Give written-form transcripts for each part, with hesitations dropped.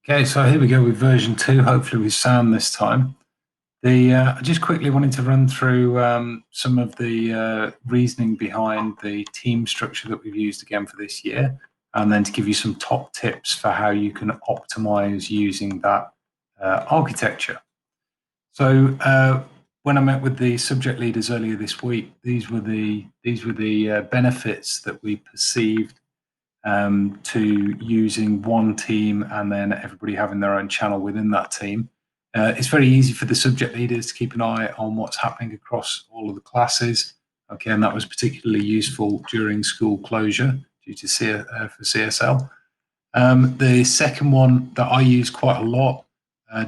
Okay, so here we go with version 2, hopefully with sound this time. I just quickly wanted to run through some of the reasoning behind the team structure that we've used again for this year, and then to give you some top tips for how you can optimize using that architecture. So when I met with the subject leaders earlier this week, these were the benefits that we perceived to using one team and then everybody having their own channel within that team. It's very easy for the subject leaders to keep an eye on what's happening across all of the classes. Okay, and that was particularly useful during school closure due to for CSL. The second one that I use quite a lot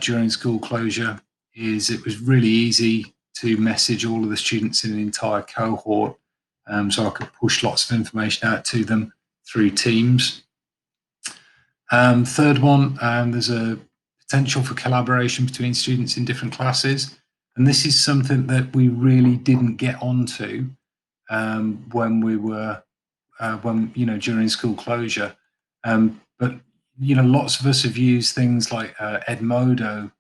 during school closure is it was really easy to message all of the students in an entire cohort, so I could push lots of information out to them through Teams. Third one, there's a potential for collaboration between students in different classes. And this is something that we really didn't get onto when we were, during school closure. But, lots of us have used things like Edmodo,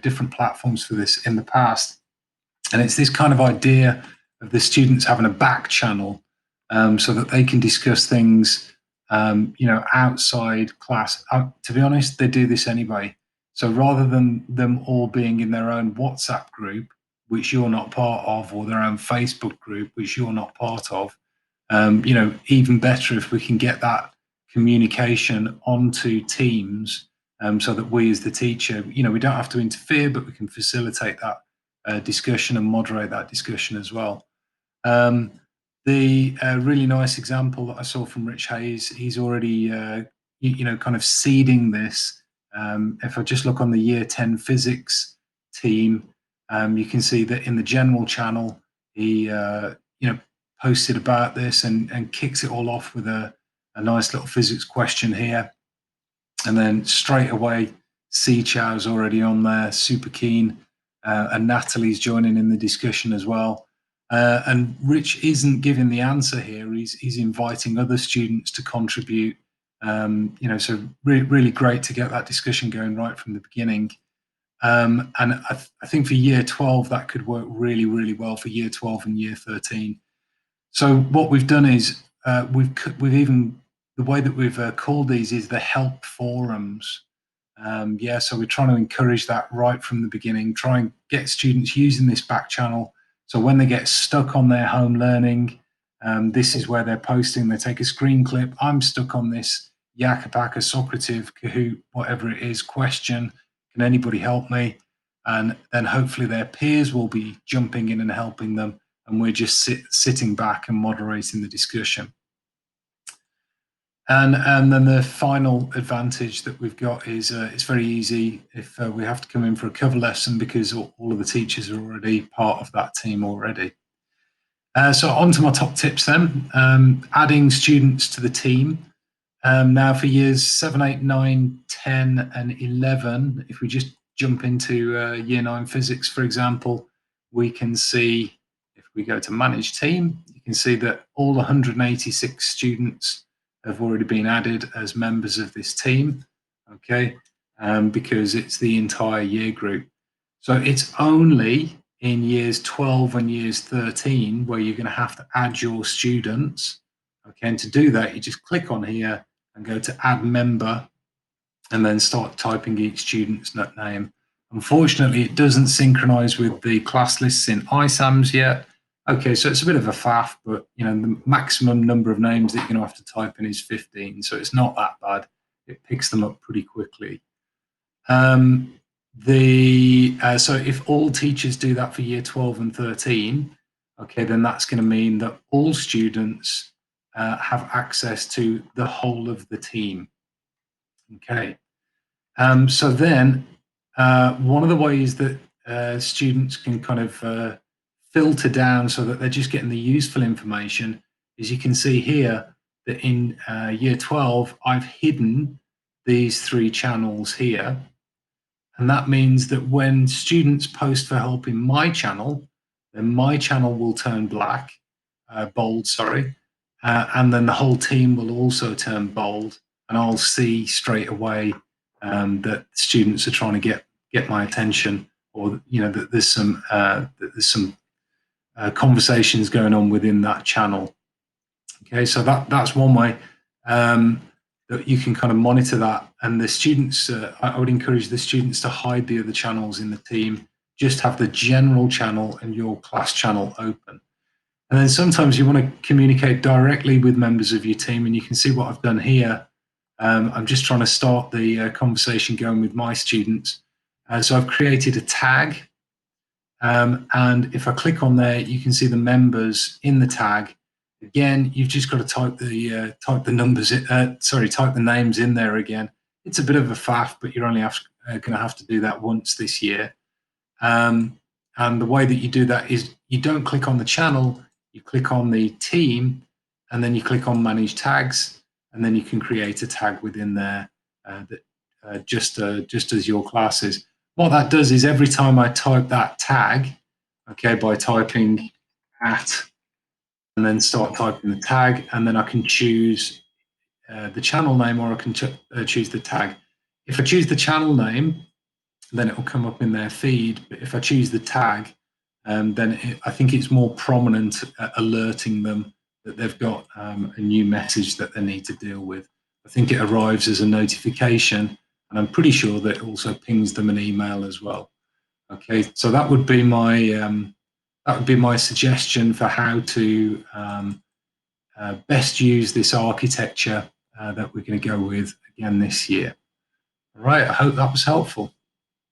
different platforms for this in the past. And it's this kind of idea of the students having a back channel so that they can discuss things, outside class. To be honest, they do this anyway. So rather than them all being in their own WhatsApp group, which you're not part of, or their own Facebook group, which you're not part of, even better if we can get that communication onto Teams, so that we as the teacher, we don't have to interfere, but we can facilitate that discussion and moderate that discussion as well. The really nice example that I saw from Rich Hayes, he's already, kind of seeding this. If I just look on the Year 10 Physics team, you can see that in the general channel, he, posted about this and kicks it all off with a nice little physics question here. And then straight away, C Chow's already on there, super keen. And Natalie's joining in the discussion as well. And Rich isn't giving the answer here. He's inviting other students to contribute. So really great to get that discussion going right from the beginning. And I think for year 12, that could work really, really well for year 12 and year 13. So what we've done is we've even the way that we've called these is the help forums. So we're trying to encourage that right from the beginning, try and get students using this back channel. So when they get stuck on their home learning, this is where they're posting. They take a screen clip. I'm stuck on this Yakapaka, Socrative, Kahoot, whatever it is, question. Can anybody help me? And then hopefully their peers will be jumping in and helping them. And we're just sitting back and moderating the discussion. And then the final advantage that we've got is it's very easy if we have to come in for a cover lesson because all of the teachers are already part of that team already. So on to my top tips then. Adding students to the team. Now for years 7, 8, 9, 10 and 11, if we just jump into year 9 physics, for example, we can see, if we go to manage team, you can see that all 186 students have already been added as members of this team, okay, because it's the entire year group. So it's only in years 12 and years 13 where you're going to have to add your students, okay, and to do that, you just click on here and go to add member and then start typing each student's name. Unfortunately, it doesn't synchronize with the class lists in ISAMS yet. Okay, so it's a bit of a faff, but the maximum number of names that you're going to have to type in is 15, so it's not that bad. It picks them up pretty quickly. So if all teachers do that for year 12 and 13, okay, then that's going to mean that all students have access to the whole of the team. Okay, so then one of the ways that students can kind of filter down so that they're just getting the useful information is you can see here that in year 12, I've hidden these 3 channels here. And that means that when students post for help in my channel, then my channel will turn black, bold, sorry. And then the whole team will also turn bold. And I'll see straight away that students are trying to get my attention, or that there's some conversations going on within that channel. Okay, so that's one way that you can kind of monitor that. And the students, I would encourage the students to hide the other channels in the team. Just have the general channel and your class channel open. And then sometimes you want to communicate directly with members of your team, and you can see what I've done here. I'm just trying to start the conversation going with my students. So I've created a tag, and if I click on there, you can see the members in the tag. Again, you've just got to type the numbers, type the names in there again. It's a bit of a faff, but you're only going to have to do that once this year. And the way that you do that is you don't click on the channel, you click on the team, and then you click on manage tags, and then you can create a tag within there just as your classes. What that does is every time I type that tag, okay, by typing @ and then start typing the tag, and then I can choose the channel name, or I can choose the tag. If I choose the channel name, then it will come up in their feed. But if I choose the tag, then I think it's more prominent at alerting them that they've got a new message that they need to deal with. I think it arrives as a notification, and I'm pretty sure that it also pings them an email as well. Okay, so that would be my suggestion for how to best use this architecture that we're going to go with again this year. All right, I hope that was helpful.